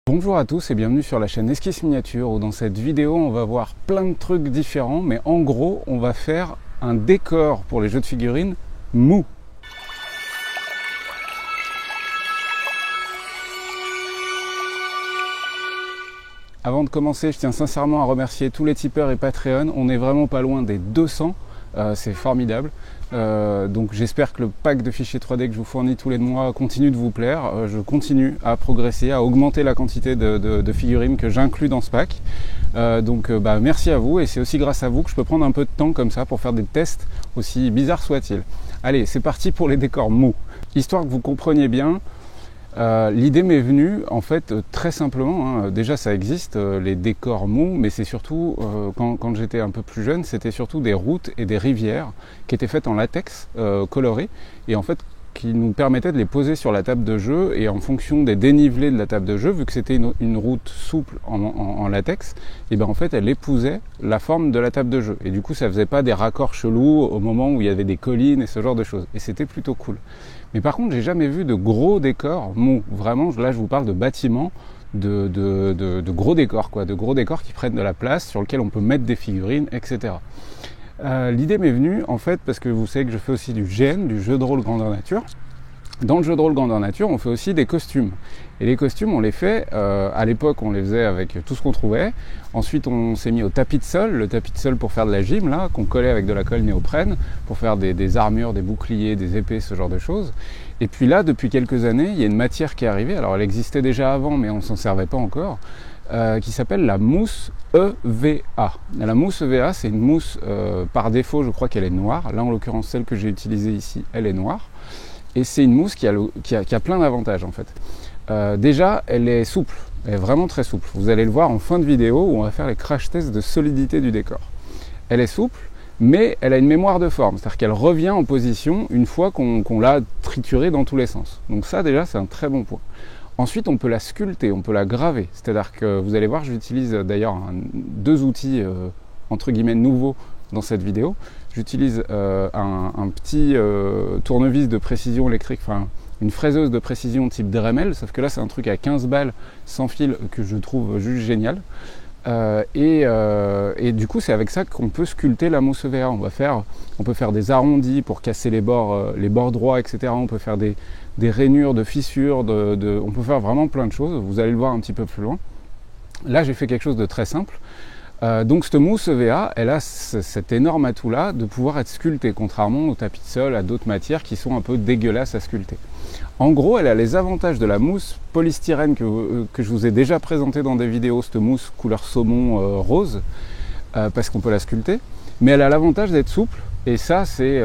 Bonjour à tous et bienvenue sur la chaîne Esquisse Miniature où dans cette vidéo on va voir plein de trucs différents mais en gros on va faire un décor pour les jeux de figurines mou. Avant de commencer, je tiens sincèrement à remercier tous les tipeurs et Patreon, on est vraiment pas loin des 200, c'est formidable. Donc j'espère que le pack de fichiers 3D que je vous fournis tous les mois continue de vous plaire. Je continue à progresser, à augmenter la quantité de figurines que j'inclus dans ce pack. Merci à vous et c'est aussi grâce à vous que je peux prendre un peu de temps comme ça pour faire des tests aussi bizarres soient-ils. Allez, c'est parti pour les décors mou. Histoire que vous compreniez bien, l'idée m'est venue en fait très simplement, déjà ça existe les décors mous, mais c'est surtout quand j'étais un peu plus jeune, c'était surtout des routes et des rivières qui étaient faites en latex coloré et en fait qui nous permettaient de les poser sur la table de jeu et en fonction des dénivelés de la table de jeu, vu que c'était une route souple en latex, et ben en fait elle épousait la forme de la table de jeu et du coup ça faisait pas des raccords chelous au moment où il y avait des collines et ce genre de choses et c'était plutôt cool. Mais par contre j'ai jamais vu de gros décors mous, vraiment là je vous parle de bâtiments, de gros décors quoi, de gros décors qui prennent de la place, sur lesquels on peut mettre des figurines, etc. L'idée m'est venue en fait parce que vous savez que je fais aussi du GN, du jeu de rôle grandeur nature. Dans le jeu de rôle grandeur nature, on fait aussi des costumes. Et les costumes, on les fait, à l'époque, on les faisait avec tout ce qu'on trouvait. Ensuite, on s'est mis au tapis de sol, le tapis de sol pour faire de la gym, là, qu'on collait avec de la colle néoprène, pour faire des armures, des boucliers, des épées, ce genre de choses. Et puis là, depuis quelques années, il y a une matière qui est arrivée. Alors, elle existait déjà avant, mais on ne s'en servait pas encore. Qui s'appelle la mousse EVA. La mousse EVA, c'est une mousse, par défaut, je crois qu'elle est noire. Là, en l'occurrence, celle que j'ai utilisée ici, elle est noire. Et c'est une mousse qui a plein d'avantages, en fait. Déjà, elle est souple. Elle est vraiment très souple. Vous allez le voir en fin de vidéo où on va faire les crash tests de solidité du décor. Elle est souple, mais elle a une mémoire de forme. C'est-à-dire qu'elle revient en position une fois qu'on l'a triturée dans tous les sens. Donc ça, déjà, c'est un très bon point. Ensuite, on peut la sculpter, on peut la graver. C'est-à-dire que vous allez voir, j'utilise d'ailleurs deux outils entre guillemets nouveaux dans cette vidéo. J'utilise un petit tournevis de précision électrique, enfin une fraiseuse de précision type Dremel, sauf que là c'est un truc à 15 balles sans fil que je trouve juste génial. Et du coup c'est avec ça qu'on peut sculpter la mousse EVA. On peut faire des arrondis pour casser les bords droits, etc. On peut faire des rainures, de fissures, on peut faire vraiment plein de choses. Vous allez le voir un petit peu plus loin. Là j'ai fait quelque chose de très simple. Donc cette mousse EVA, elle a cet énorme atout là de pouvoir être sculptée, contrairement au tapis de sol, à d'autres matières qui sont un peu dégueulasses à sculpter. En gros, elle a les avantages de la mousse polystyrène que je vous ai déjà présenté dans des vidéos, cette mousse couleur saumon rose, parce qu'on peut la sculpter, mais elle a l'avantage d'être souple, et ça c'est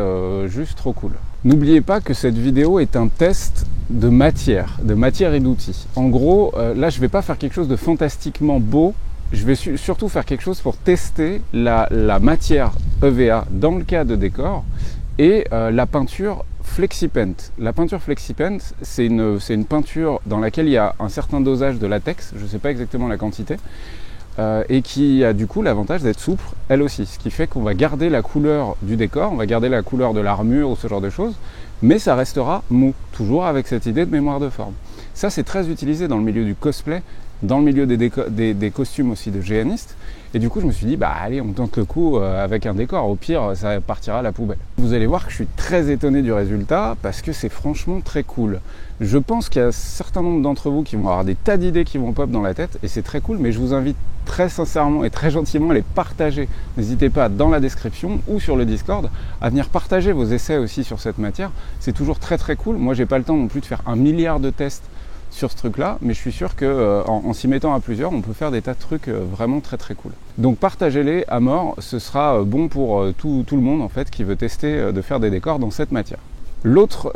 juste trop cool. N'oubliez pas que cette vidéo est un test de matière et d'outils. En gros, là je ne vais pas faire quelque chose de fantastiquement beau, je vais surtout faire quelque chose pour tester la matière EVA dans le cas de décor et la peinture FlexiPaint. La peinture FlexiPaint, c'est une peinture dans laquelle il y a un certain dosage de latex, je ne sais pas exactement la quantité, et qui a du coup l'avantage d'être souple, elle aussi. Ce qui fait qu'on va garder la couleur du décor, on va garder la couleur de l'armure ou ce genre de choses, mais ça restera mou, toujours avec cette idée de mémoire de forme. Ça, c'est très utilisé dans le milieu du cosplay, dans le milieu des costumes aussi de GNistes. Et du coup, je me suis dit, allez, on tente le coup avec un décor. Au pire, ça partira à la poubelle. Vous allez voir que je suis très étonné du résultat parce que c'est franchement très cool. Je pense qu'il y a un certain nombre d'entre vous qui vont avoir des tas d'idées qui vont pop dans la tête et c'est très cool, mais je vous invite très sincèrement et très gentiment à les partager. N'hésitez pas dans la description ou sur le Discord à venir partager vos essais aussi sur cette matière. C'est toujours très très cool. Moi, j'ai pas le temps non plus de faire 1 milliard de tests sur ce truc là, mais je suis sûr que en s'y mettant à plusieurs, on peut faire des tas de trucs vraiment très très cool. Donc partagez-les à mort, ce sera bon pour tout le monde en fait qui veut tester de faire des décors dans cette matière. L'autre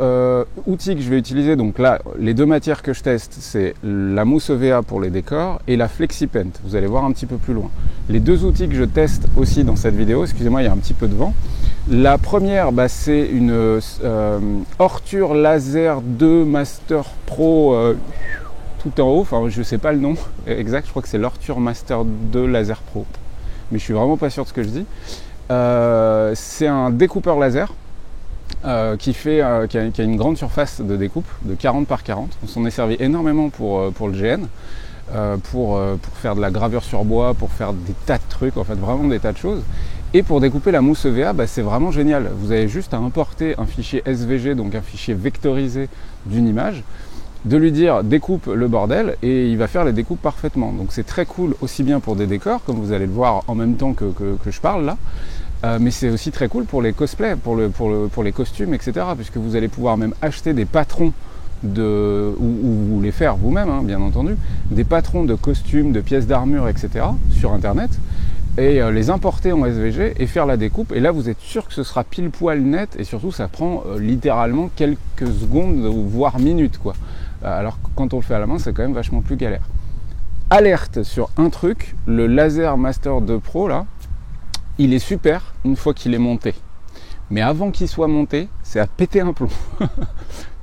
outil que je vais utiliser, donc là, les deux matières que je teste, c'est la mousse EVA pour les décors et la FlexiPaint. Vous allez voir un petit peu plus loin. Les deux outils que je teste aussi dans cette vidéo, excusez-moi, il y a un petit peu de vent. La première, c'est une Ortur Laser 2 Master Pro tout en haut. Enfin, je ne sais pas le nom exact, je crois que c'est l'Ortur Master 2 Laser Pro. Mais je suis vraiment pas sûr de ce que je dis. C'est un découpeur laser. Qui a une grande surface de découpe de 40 par 40. On s'en est servi énormément pour le GN. pour faire de la gravure sur bois, pour faire des tas de trucs, en fait vraiment des tas de choses. Et pour découper la mousse EVA, bah, c'est vraiment génial. Vous avez juste à importer un fichier SVG, donc un fichier vectorisé d'une image, de lui dire découpe le bordel et il va faire les découpes parfaitement. Donc c'est très cool aussi bien pour des décors, comme vous allez le voir en même temps que je parle là, mais c'est aussi très cool pour les cosplays, pour les costumes, etc. Puisque vous allez pouvoir même acheter des patrons ou les faire vous-même, hein, bien entendu, des patrons de costumes, de pièces d'armure, etc. sur internet, et les importer en SVG et faire la découpe. Et là, vous êtes sûr que ce sera pile poil net, et surtout, ça prend littéralement quelques secondes, voire minutes, quoi. Alors que quand on le fait à la main, c'est quand même vachement plus galère. Alerte sur un truc, le Laser Master 2 Pro, là, il est super une fois qu'il est monté. Mais avant qu'il soit monté, c'est à péter un plomb.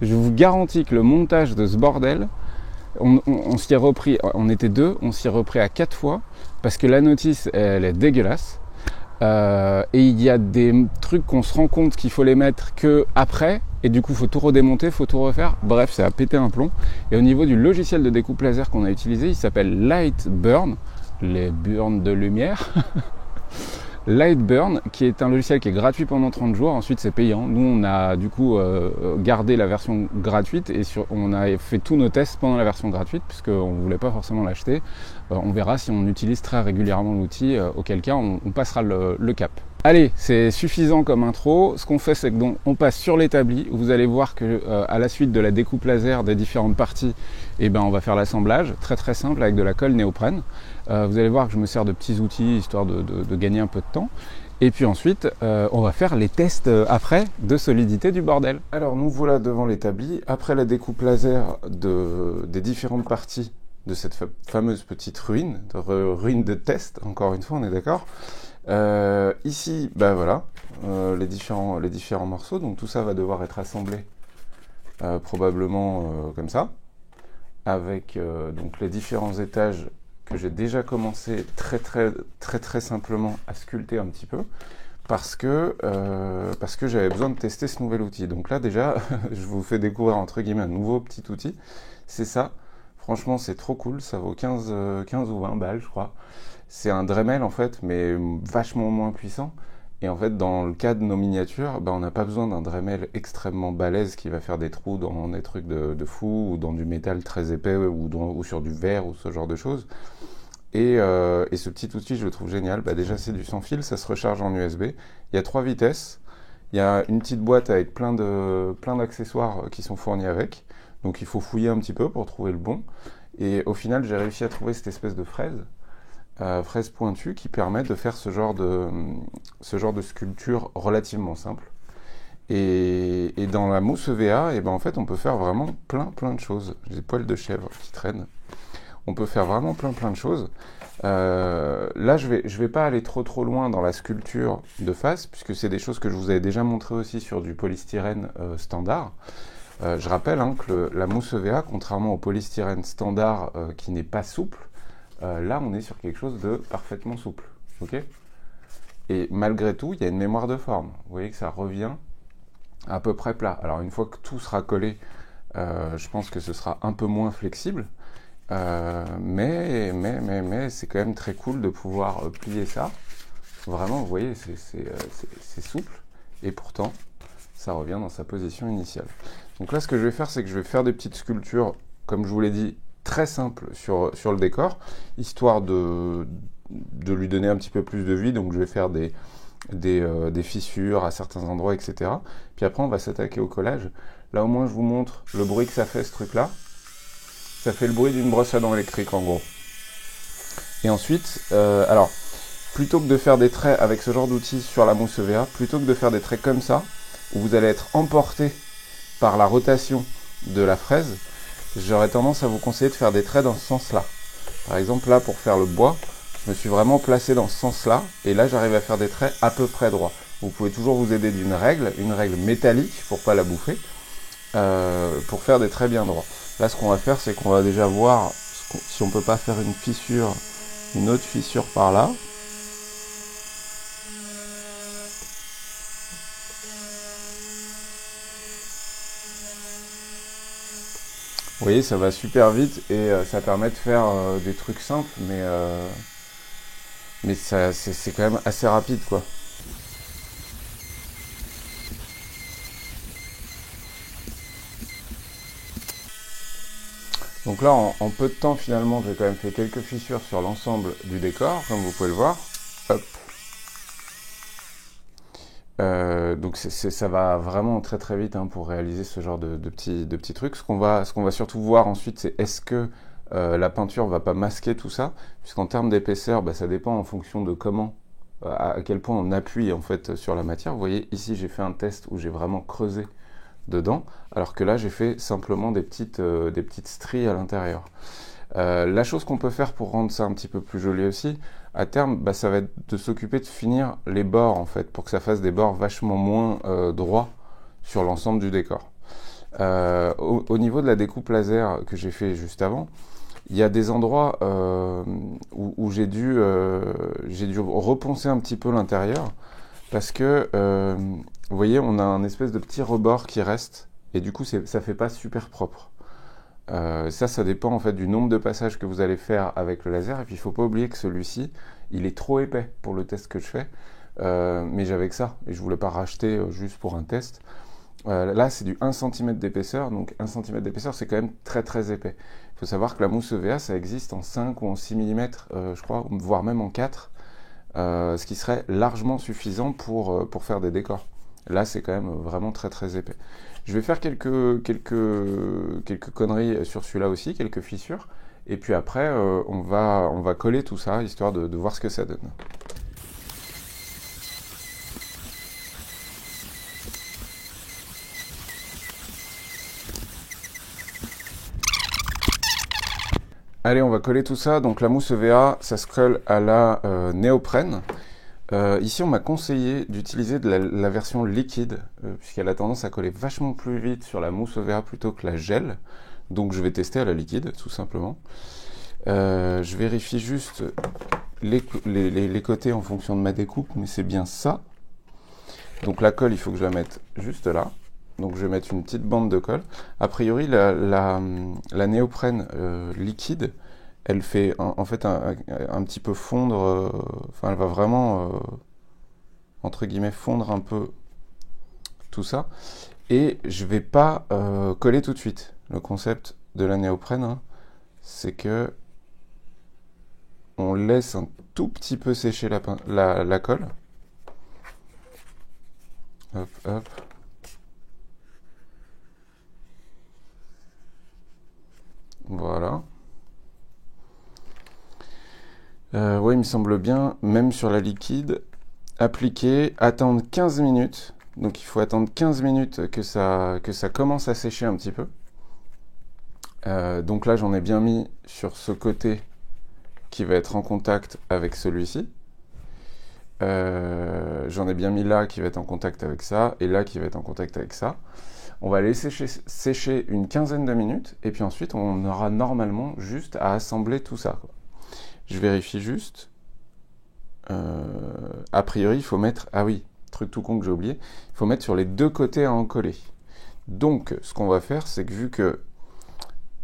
Je vous garantis que le montage de ce bordel, on s'y est repris, on était deux, on s'y est repris à 4 fois, parce que la notice, elle est dégueulasse. Et il y a des trucs qu'on se rend compte qu'il faut les mettre que après, et du coup il faut tout redémonter, il faut tout refaire. Bref, c'est à péter un plomb. Et au niveau du logiciel de découpe laser qu'on a utilisé, il s'appelle Lightburn, les burnes de lumière. Lightburn, qui est un logiciel qui est gratuit pendant 30 jours, ensuite c'est payant. Nous on a du coup gardé la version gratuite et on a fait tous nos tests pendant la version gratuite puisqu'on ne voulait pas forcément l'acheter. On verra si on utilise très régulièrement l'outil, auquel cas on passera le cap. Allez, c'est suffisant comme intro. Ce qu'on fait, c'est que donc on passe sur l'établi. Vous allez voir que à la suite de la découpe laser des différentes parties, eh ben, on va faire l'assemblage, très très simple, avec de la colle néoprène. Vous allez voir que je me sers de petits outils, histoire de gagner un peu de temps. Et puis ensuite, on va faire les tests après de solidité du bordel. Alors nous voilà devant l'établi. Après la découpe laser des différentes parties de cette fameuse petite ruine de test, encore une fois, on est d'accord. Ici, bah voilà, les différents morceaux. Donc tout ça va devoir être assemblé probablement comme ça, avec donc les différents étages que j'ai déjà commencé très simplement à sculpter un petit peu, parce que j'avais besoin de tester ce nouvel outil. Donc là déjà, je vous fais découvrir entre guillemets un nouveau petit outil. C'est ça. Franchement, c'est trop cool. Ça vaut 15 ou 20 balles, je crois. C'est un Dremel en fait, mais vachement moins puissant. Et en fait, dans le cas de nos miniatures, bah, on n'a pas besoin d'un Dremel extrêmement balèze qui va faire des trous dans des trucs de fou, ou dans du métal très épais, ou sur du verre, ou ce genre de choses. Et ce petit outil, je le trouve génial. Bah, déjà, c'est du sans fil, ça se recharge en USB. Il y a 3 vitesses. Il y a une petite boîte avec plein d'accessoires qui sont fournis avec. Donc il faut fouiller un petit peu pour trouver le bon. Et au final, j'ai réussi à trouver cette espèce de fraise pointue qui permet de faire ce genre de sculpture relativement simple. Et dans la mousse EVA, et ben en fait, on peut faire vraiment plein de choses. J'ai des poils de chèvre qui traînent. On peut faire vraiment plein de choses. Là, je vais pas aller trop loin dans la sculpture de face, puisque c'est des choses que je vous avais déjà montré aussi sur du polystyrène standard. Je rappelle que la mousse EVA, contrairement au polystyrène standard qui n'est pas souple, là on est sur quelque chose de parfaitement souple. Okay, et malgré tout, il y a une mémoire de forme. Vous voyez que ça revient à peu près plat. Alors une fois que tout sera collé, je pense que ce sera un peu moins flexible. Mais c'est quand même très cool de pouvoir plier ça. Vraiment, vous voyez, c'est souple. Et pourtant, ça revient dans sa position initiale. Donc là, ce que je vais faire, c'est que je vais faire des petites sculptures, comme je vous l'ai dit, très simples sur le décor, histoire de lui donner un petit peu plus de vie. Donc je vais faire des fissures à certains endroits, etc. Puis après, on va s'attaquer au collage. Là, au moins, je vous montre le bruit que ça fait, ce truc-là. Ça fait le bruit d'une brosse à dents électrique, en gros. Et ensuite, alors, plutôt que de faire des traits avec ce genre d'outil sur la mousse EVA, plutôt que de faire des traits comme ça, où vous allez être emporté par la rotation de la fraise, j'aurais tendance à vous conseiller de faire des traits dans ce sens-là. Par exemple, là, pour faire le bois, je me suis vraiment placé dans ce sens-là, et là, j'arrive à faire des traits à peu près droits. Vous pouvez toujours vous aider d'une règle, une règle métallique, pour pas la bouffer, pour faire des traits bien droits. Là, ce qu'on va faire, c'est qu'on va déjà voir si on peut pas faire une fissure, une autre fissure par là. Vous voyez, ça va super vite et ça permet de faire des trucs simples, mais c'est quand même assez rapide, quoi. Donc là, en peu de temps, finalement, j'ai quand même fait quelques fissures sur l'ensemble du décor, comme vous pouvez le voir. Hop. Donc ça va vraiment très très vite hein, pour réaliser ce genre de petits trucs. Ce qu'on va surtout voir ensuite, c'est est-ce que la peinture va pas masquer tout ça, puisqu'en termes d'épaisseur, ça dépend en fonction de comment, à quel point on appuie en fait sur la matière. Vous voyez, ici j'ai fait un test où j'ai vraiment creusé dedans, alors que là j'ai fait simplement des petites stries à l'intérieur. La chose qu'on peut faire pour rendre ça un petit peu plus joli aussi, à terme, ça va être de s'occuper de finir les bords en fait, pour que ça fasse des bords vachement moins droits sur l'ensemble du décor. Au niveau de la découpe laser que j'ai fait juste avant, il y a des endroits où j'ai dû reponcer un petit peu l'intérieur, parce que vous voyez, on a un espèce de petit rebord qui reste, et du coup ça fait pas super propre. Ça dépend en fait du nombre de passages que vous allez faire avec le laser, et puis il faut pas oublier que celui-ci il est trop épais pour le test que je fais, mais j'avais que ça et je voulais pas racheter juste pour un test. Là c'est du 1 cm d'épaisseur, donc 1 cm d'épaisseur c'est quand même très très épais. Il faut savoir que la mousse EVA ça existe en 5 ou en 6 mm je crois, voire même en 4, ce qui serait largement suffisant pour faire des décors. Là c'est quand même vraiment très très épais. Je vais faire quelques conneries sur celui-là aussi, quelques fissures, et puis après on va coller tout ça, histoire de voir ce que ça donne. Allez, on va coller tout ça. Donc la mousse EVA, ça se colle à la néoprène. Ici, on m'a conseillé d'utiliser de la version liquide, puisqu'elle a tendance à coller vachement plus vite sur la mousse EVA plutôt que la gel. Donc je vais tester à la liquide, tout simplement. Je vérifie juste les côtés en fonction de ma découpe, mais c'est bien ça. Donc la colle, il faut que je la mette juste là. Donc je vais mettre une petite bande de colle. A priori, la néoprène liquide, elle fait en fait un petit peu fondre, enfin elle va vraiment, entre guillemets, fondre un peu tout ça. Et je vais pas coller tout de suite. Le concept de la néoprène, hein, c'est que on laisse un tout petit peu sécher la colle. Hop, hop. Voilà. Ouais, il me semble bien, même sur la liquide, appliquer, attendre 15 minutes. Donc il faut attendre 15 minutes que ça commence à sécher un petit peu. Donc là, j'en ai bien mis sur ce côté qui va être en contact avec celui-ci. J'en ai bien mis là qui va être en contact avec ça, et là qui va être en contact avec ça. On va laisser sécher une quinzaine de minutes, et puis ensuite on aura normalement juste à assembler tout ça, quoi. Je vérifie juste. A priori, il faut mettre... Ah oui, truc tout con que j'ai oublié. Il faut mettre sur les deux côtés à en coller. Donc, ce qu'on va faire, c'est que vu que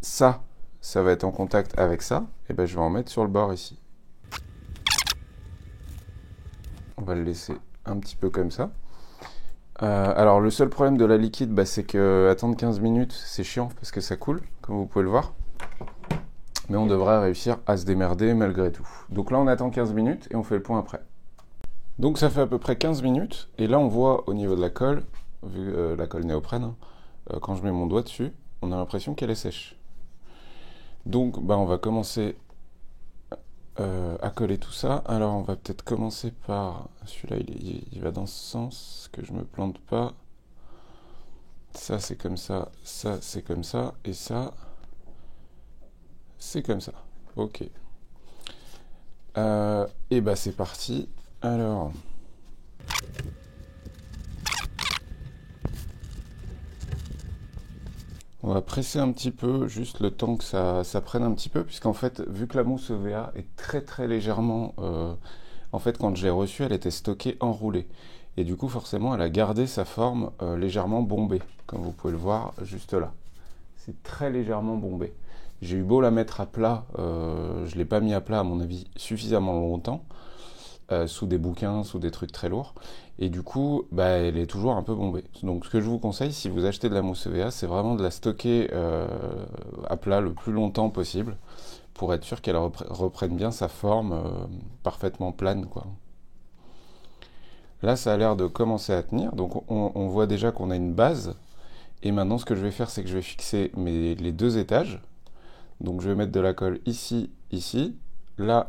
ça va être en contact avec ça, et ben je vais en mettre sur le bord ici. On va le laisser un petit peu comme ça. Alors, le seul problème de la liquide, c'est que attendre 15 minutes, c'est chiant parce que ça coule, comme vous pouvez le voir. Mais on devrait réussir à se démerder malgré tout. Donc là, on attend 15 minutes et on fait le point après. Donc ça fait à peu près 15 minutes, et là on voit au niveau de la colle, vu la colle néoprène, hein, quand je mets mon doigt dessus, on a l'impression qu'elle est sèche. Donc on va commencer à coller tout ça. Alors on va peut-être commencer par... Celui-là il va dans ce sens, que je me plante pas. Ça c'est comme ça c'est comme ça, et ça c'est comme ça. Ok. Et c'est parti. Alors... On va presser un petit peu, juste le temps que ça prenne un petit peu, puisqu'en fait, vu que la mousse EVA est très très légèrement... en fait, quand je l'ai reçue, elle était stockée enroulée. Et du coup, forcément, elle a gardé sa forme légèrement bombée, comme vous pouvez le voir juste là. c'est très légèrement bombé. J'ai eu beau la mettre à plat, je ne l'ai pas mis à plat à mon avis suffisamment longtemps, sous des bouquins, sous des trucs très lourds, et du coup elle est toujours un peu bombée. Donc ce que je vous conseille si vous achetez de la mousse EVA, c'est vraiment de la stocker à plat le plus longtemps possible, pour être sûr qu'elle reprenne bien sa forme parfaitement plane, quoi. Là ça a l'air de commencer à tenir, donc on voit déjà qu'on a une base, et maintenant ce que je vais faire c'est que je vais fixer les deux étages. Donc je vais mettre de la colle ici, ici, là,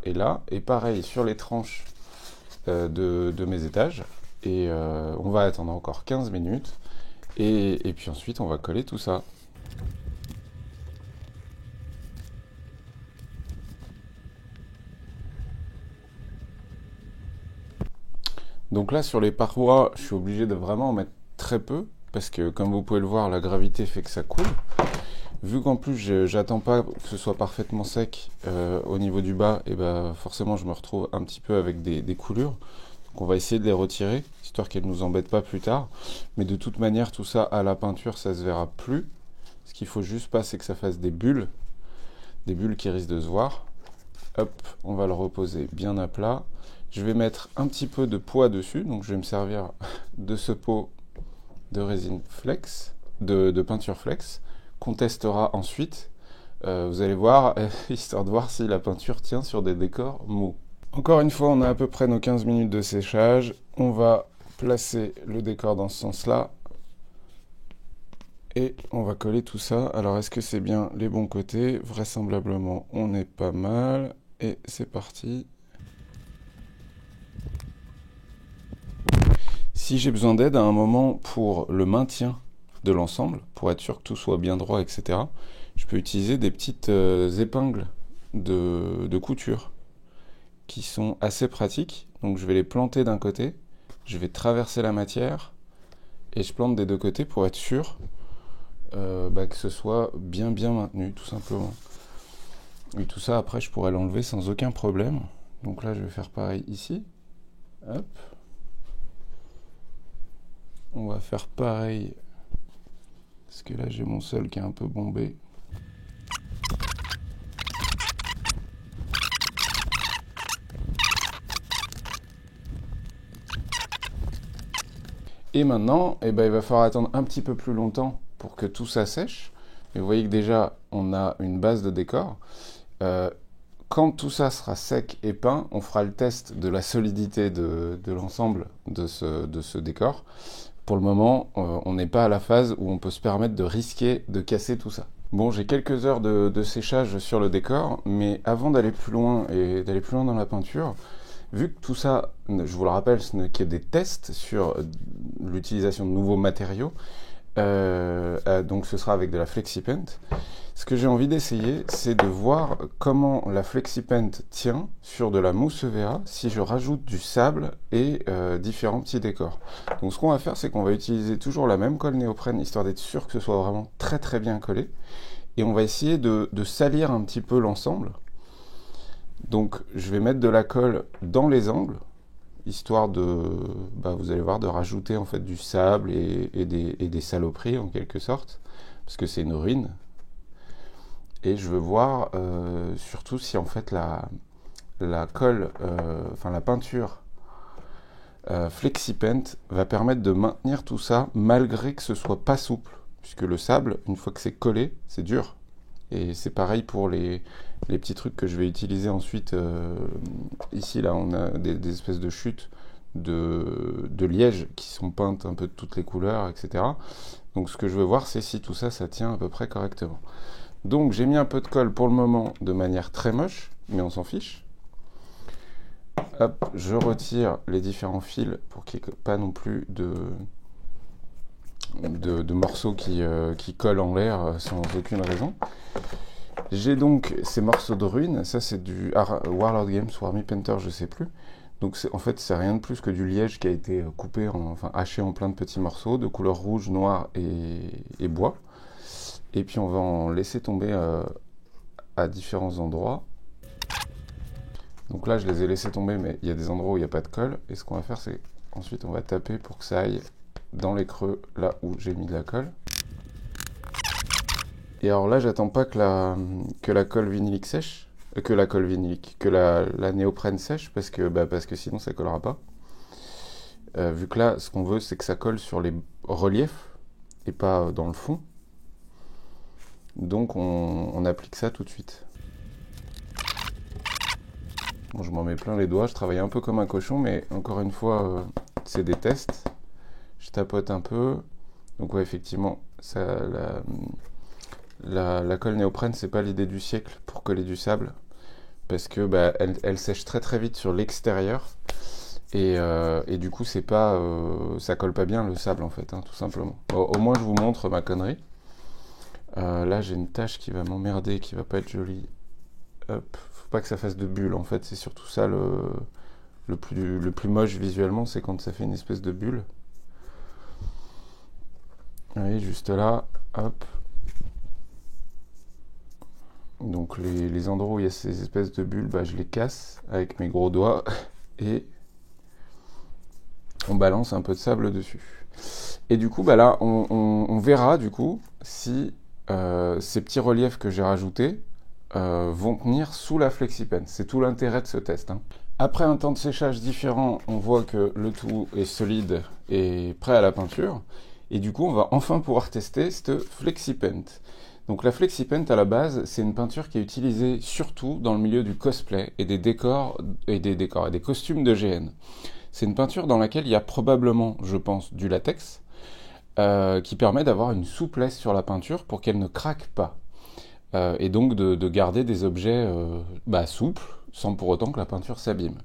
et pareil sur les tranches de mes étages, et on va attendre encore 15 minutes, et puis ensuite on va coller tout ça. Donc là sur les parois, je suis obligé de vraiment en mettre très peu, parce que comme vous pouvez le voir, la gravité fait que ça coule. Vu qu'en plus j'attends pas que ce soit parfaitement sec au niveau du bas, et forcément je me retrouve un petit peu avec des coulures. Donc on va essayer de les retirer, histoire qu'elles ne nous embêtent pas plus tard. Mais de toute manière, tout ça à la peinture, ça se verra plus. Ce qu'il faut juste pas, c'est que ça fasse des bulles qui risquent de se voir. Hop, on va le reposer bien à plat. Je vais mettre un petit peu de poids dessus, donc je vais me servir de ce pot de résine flex, de peinture flex, qu'on testera ensuite. Vous allez voir, histoire de voir si la peinture tient sur des décors mous. Encore une fois, on a à peu près nos 15 minutes de séchage. On va placer le décor dans ce sens-là. Et on va coller tout ça. Alors, est-ce que c'est bien les bons côtés? Vraisemblablement, on est pas mal. Et c'est parti. Si j'ai besoin d'aide à un moment pour le maintien de l'ensemble, pour être sûr que tout soit bien droit, etc., je peux utiliser des petites épingles de couture qui sont assez pratiques. Donc je vais les planter d'un côté, je vais traverser la matière et je plante des deux côtés pour être sûr que ce soit bien maintenu, tout simplement. Et tout ça après je pourrais l'enlever sans aucun problème. Donc là je vais faire pareil ici. Hop. On va faire pareil, parce que là j'ai mon sol qui est un peu bombé. Et maintenant, il va falloir attendre un petit peu plus longtemps pour que tout ça sèche. Et vous voyez que déjà, on a une base de décor. Quand tout ça sera sec et peint, on fera le test de la solidité de l'ensemble de ce décor. Pour le moment, on n'est pas à la phase où on peut se permettre de risquer de casser tout ça. Bon, j'ai quelques heures de séchage sur le décor, mais avant d'aller plus loin et d'aller plus loin dans la peinture, vu que tout ça, je vous le rappelle, ce n'est que des tests sur l'utilisation de nouveaux matériaux, donc ce sera avec de la FlexiPaint. Ce que j'ai envie d'essayer, c'est de voir comment la FlexiPaint tient sur de la mousse EVA si je rajoute du sable et différents petits décors. Donc ce qu'on va faire, c'est qu'on va utiliser toujours la même colle néoprène, histoire d'être sûr que ce soit vraiment très bien collé. Et on va essayer de salir un petit peu l'ensemble. Donc je vais mettre de la colle dans les angles, histoire de, vous allez voir, de rajouter en fait du sable et des saloperies en quelque sorte, parce que c'est une ruine. Et je veux voir surtout si en fait la colle, la peinture FlexiPaint va permettre de maintenir tout ça malgré que ce soit pas souple, puisque le sable, une fois que c'est collé, c'est dur. Et c'est pareil pour les petits trucs que je vais utiliser ensuite. Ici, là, on a des espèces de chutes de liège qui sont peintes un peu de toutes les couleurs, etc. Donc ce que je veux voir, c'est si tout ça, ça tient à peu près correctement. Donc j'ai mis un peu de colle pour le moment de manière très moche, mais on s'en fiche. Hop, je retire les différents fils pour qu'il n'y ait pas non plus de morceaux qui collent en l'air sans aucune raison. J'ai donc ces morceaux de ruine, ça c'est du Warlord Games ou Army Painter, je sais plus. Donc en fait c'est rien de plus que du liège qui a été coupé, haché en plein de petits morceaux de couleur rouge, noir et bois. Et puis on va en laisser tomber à différents endroits. Donc là je les ai laissés tomber, mais il y a des endroits où il n'y a pas de colle. Et ce qu'on va faire, c'est ensuite on va taper pour que ça aille dans les creux là où j'ai mis de la colle. Et alors là, j'attends pas que la colle vinylique sèche, que la colle vinylique, que la néoprène sèche, parce que sinon ça collera pas. Vu que là, ce qu'on veut, c'est que ça colle sur les reliefs et pas dans le fond. Donc on applique ça tout de suite. Bon, je m'en mets plein les doigts, je travaille un peu comme un cochon, mais encore une fois, c'est des tests. Je tapote un peu. Donc ouais, effectivement, la colle néoprène, c'est pas l'idée du siècle pour coller du sable, parce que elle sèche très très vite sur l'extérieur, et du coup ça colle pas bien le sable en fait, hein, tout simplement. Au moins je vous montre ma connerie. Là j'ai une tache qui va m'emmerder, qui va pas être jolie. Hop, faut pas que ça fasse de bulle en fait, c'est surtout ça le plus moche visuellement, c'est quand ça fait une espèce de bulle. Vous voyez, juste là, hop. Donc les endroits où il y a ces espèces de bulles, je les casse avec mes gros doigts et on balance un peu de sable dessus. Et du coup, là, on verra du coup si ces petits reliefs que j'ai rajoutés vont tenir sous la FlexiPen. C'est tout l'intérêt de ce test, hein. Après un temps de séchage différent, on voit que le tout est solide et prêt à la peinture. Et du coup, on va enfin pouvoir tester cette FlexiPen. Donc la FlexiPen, à la base, c'est une peinture qui est utilisée surtout dans le milieu du cosplay et des costumes de GN. C'est une peinture dans laquelle il y a probablement, je pense, du latex, qui permet d'avoir une souplesse sur la peinture pour qu'elle ne craque pas. Et donc de garder des objets souples, sans pour autant que la peinture s'abîme.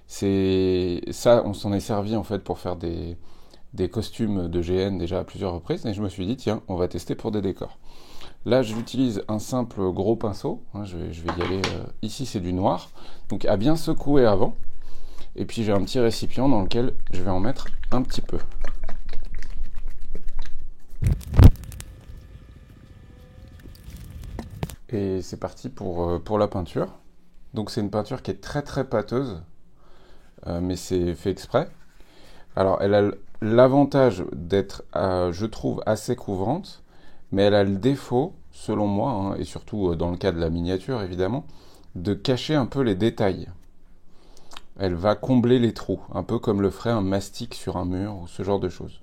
C'est ça, on s'en est servi en fait pour faire des costumes de GN déjà à plusieurs reprises, et je me suis dit, tiens, on va tester pour des décors. Là, j'utilise un simple gros pinceau, hein, je vais y aller, ici c'est du noir, donc à bien secouer avant, et puis j'ai un petit récipient dans lequel je vais en mettre un petit peu. Et c'est parti pour la peinture. Donc c'est une peinture qui est très très pâteuse, mais c'est fait exprès. Alors elle a l'avantage d'être, je trouve, assez couvrante, mais elle a le défaut, selon moi, hein, et surtout dans le cas de la miniature évidemment, de cacher un peu les détails. Elle va combler les trous, un peu comme le ferait un mastic sur un mur ou ce genre de choses.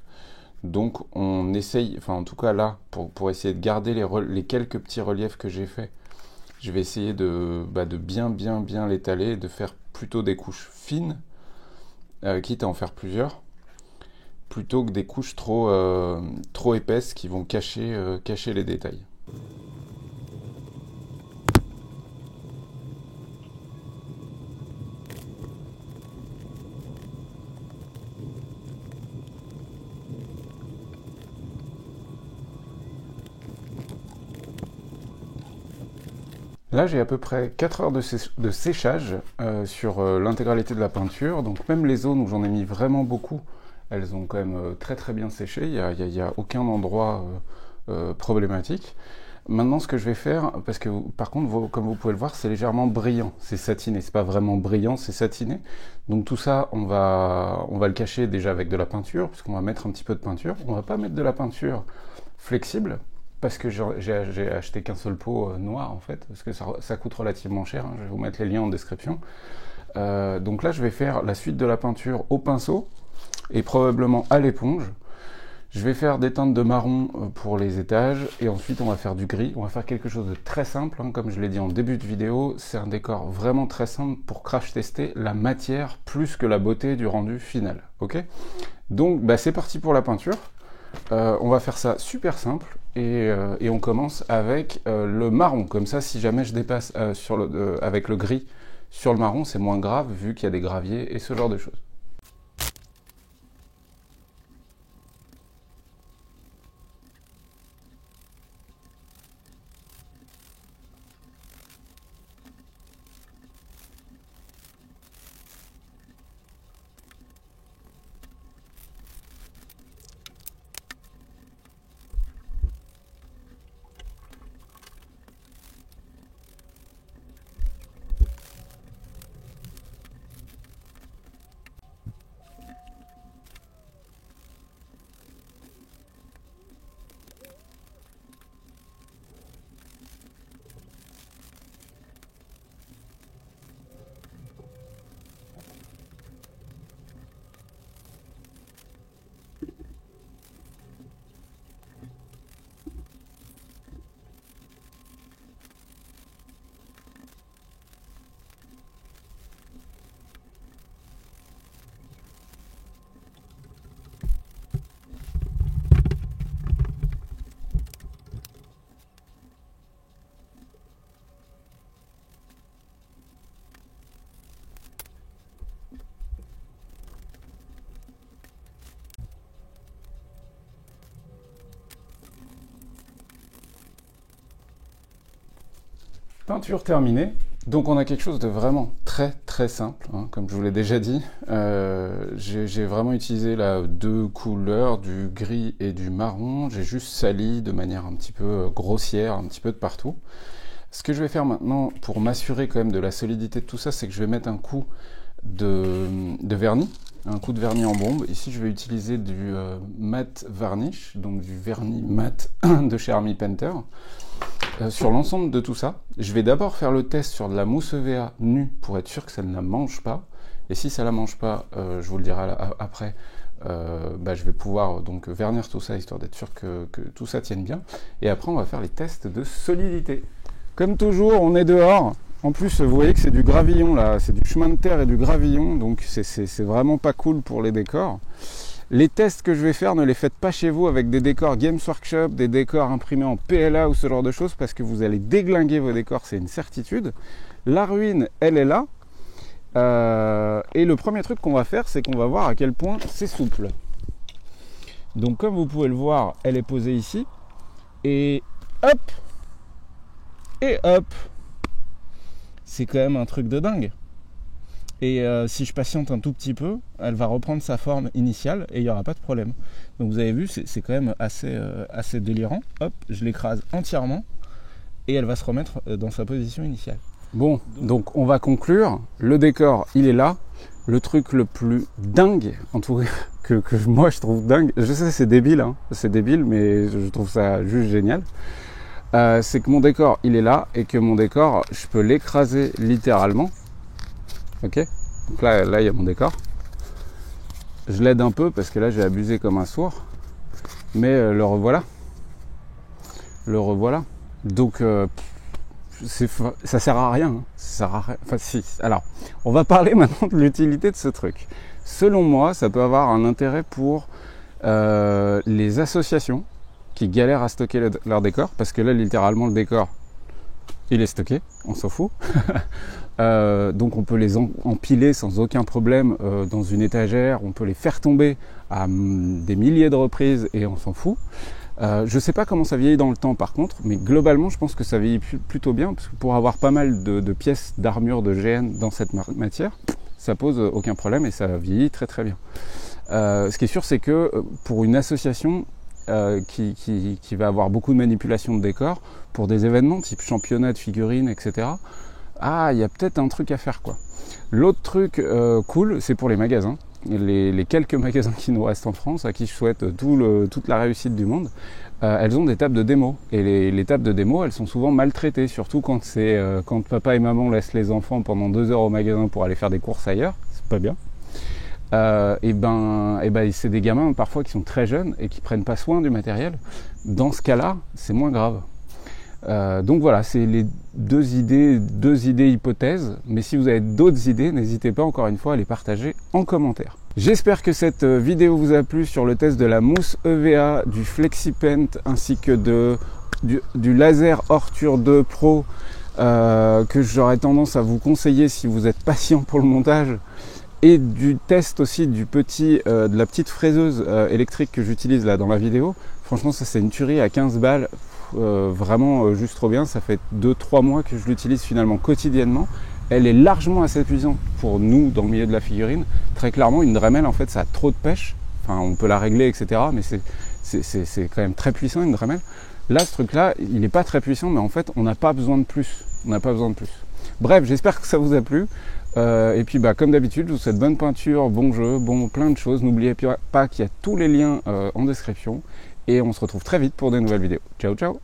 Donc on essaye, enfin en tout cas là, pour essayer de garder les quelques petits reliefs que j'ai faits, je vais essayer de bien l'étaler et de faire plutôt des couches fines, quitte à en faire plusieurs, plutôt que des couches trop épaisses qui vont cacher les détails. Là, j'ai à peu près 4 heures de séchage sur l'intégralité de la peinture. Donc même les zones où j'en ai mis vraiment beaucoup, elles ont quand même très très bien séché. Il y a aucun endroit problématique. Maintenant, ce que je vais faire, parce que par contre, comme vous pouvez le voir, c'est légèrement brillant. C'est satiné. C'est pas vraiment brillant, c'est satiné. Donc tout ça, on va le cacher déjà avec de la peinture, puisqu'on va mettre un petit peu de peinture. On va pas mettre de la peinture flexible, parce que j'ai acheté qu'un seul pot noir en fait, parce que ça coûte relativement cher, hein. Je vais vous mettre les liens en description. Donc là je vais faire la suite de la peinture au pinceau et probablement à l'éponge. Je vais faire des teintes de marron pour les étages et ensuite on va faire du gris. On va faire quelque chose de très simple, hein. Comme je l'ai dit en début de vidéo, c'est un décor vraiment très simple pour crash tester la matière plus que la beauté du rendu final. Ok? Donc c'est parti pour la peinture. On va faire ça super simple et on commence avec le marron. Comme ça, si jamais je dépasse avec le gris sur le marron, c'est moins grave vu qu'il y a des graviers et ce genre de choses. Peinture terminée. Donc on a quelque chose de vraiment très simple, hein, comme je vous l'ai déjà dit. J'ai vraiment utilisé là 2 couleurs, du gris et du marron. J'ai juste sali de manière un petit peu grossière, un petit peu de partout. Ce que je vais faire maintenant pour m'assurer quand même de la solidité de tout ça, c'est que je vais mettre un coup de vernis, un coup de vernis en bombe. Ici je vais utiliser du matte varnish, donc du vernis mat de chez Army Painter. Sur l'ensemble de tout ça, je vais d'abord faire le test sur de la mousse EVA nue pour être sûr que ça ne la mange pas. Et si ça ne la mange pas, je vous le dirai après, je vais pouvoir donc vernir tout ça histoire d'être sûr que tout ça tienne bien. Et après, on va faire les tests de solidité. Comme toujours, on est dehors. En plus, vous voyez que c'est du gravillon là, c'est du chemin de terre et du gravillon, donc c'est vraiment pas cool pour les décors. Les tests que je vais faire, ne les faites pas chez vous avec des décors Games Workshop, des décors imprimés en PLA ou ce genre de choses, parce que vous allez déglinguer vos décors, c'est une certitude. La ruine, elle est là. Et le premier truc qu'on va faire, c'est qu'on va voir à quel point c'est souple. Donc comme vous pouvez le voir, elle est posée ici. Et hop! Et hop! C'est quand même un truc de dingue. Et si je patiente un tout petit peu, elle va reprendre sa forme initiale et il n'y aura pas de problème. Donc vous avez vu, c'est quand même assez délirant. Hop, je l'écrase entièrement et elle va se remettre dans sa position initiale. Bon, donc on va conclure. Le décor, il est là. Le truc le plus dingue, en tout cas, que moi je trouve dingue, je sais c'est débile, hein, c'est débile, mais je trouve ça juste génial. C'est que mon décor, il est là et que mon décor, je peux l'écraser littéralement. Ok, donc là il y a mon décor. Je l'aide un peu parce que là j'ai abusé comme un sourd, mais le revoilà. Donc ça sert à rien. Hein. Ça sert à rien. Enfin si. Alors, on va parler maintenant de l'utilité de ce truc. Selon moi, ça peut avoir un intérêt pour les associations qui galèrent à stocker leur décor, parce que là littéralement le décor il est stocké, on s'en fout. Donc on peut les empiler sans aucun problème dans une étagère, on peut les faire tomber à des milliers de reprises et on s'en fout. Je ne sais pas comment ça vieillit dans le temps par contre, mais globalement je pense que ça vieillit plutôt bien, parce que pour avoir pas mal de pièces d'armure de GN dans cette matière, ça pose aucun problème et ça vieillit très bien. Ce qui est sûr, c'est que pour une association qui va avoir beaucoup de manipulation de décors, pour des événements type championnat de figurines, etc., il y a peut-être un truc à faire, quoi. L'autre truc cool, c'est pour les magasins. Les quelques magasins qui nous restent en France, à qui je souhaite toute la réussite du monde, elles ont des tables de démo. Et les tables de démo, elles sont souvent maltraitées, surtout quand papa et maman laissent les enfants pendant 2 heures au magasin pour aller faire des courses ailleurs. C'est pas bien. C'est des gamins parfois qui sont très jeunes et qui prennent pas soin du matériel. Dans ce cas-là, c'est moins grave. Donc voilà, c'est les deux idées hypothèses, mais si vous avez d'autres idées, n'hésitez pas encore une fois à les partager en commentaire. J'espère que cette vidéo vous a plu sur le test de la mousse EVA, du FlexiPaint ainsi que du laser Ortur 2 Pro que j'aurais tendance à vous conseiller si vous êtes patient pour le montage, et du test aussi de la petite fraiseuse électrique que j'utilise là dans la vidéo. Franchement, ça c'est une tuerie à 15 balles. Vraiment juste trop bien. Ça fait 2-3 mois que je l'utilise finalement quotidiennement. Elle est largement assez puissante pour nous dans le milieu de la figurine. Très clairement, une Dremel en fait ça a trop de pêche. Enfin, on peut la régler, etc. Mais c'est quand même très puissant une Dremel. Là, ce truc là, il n'est pas très puissant, mais en fait on n'a pas besoin de plus. Bref, j'espère que ça vous a plu. Et puis comme d'habitude, je vous souhaite bonne peinture, bon jeu, plein de choses. N'oubliez pas qu'il y a tous les liens en description. Et on se retrouve très vite pour de nouvelles vidéos. Ciao ciao.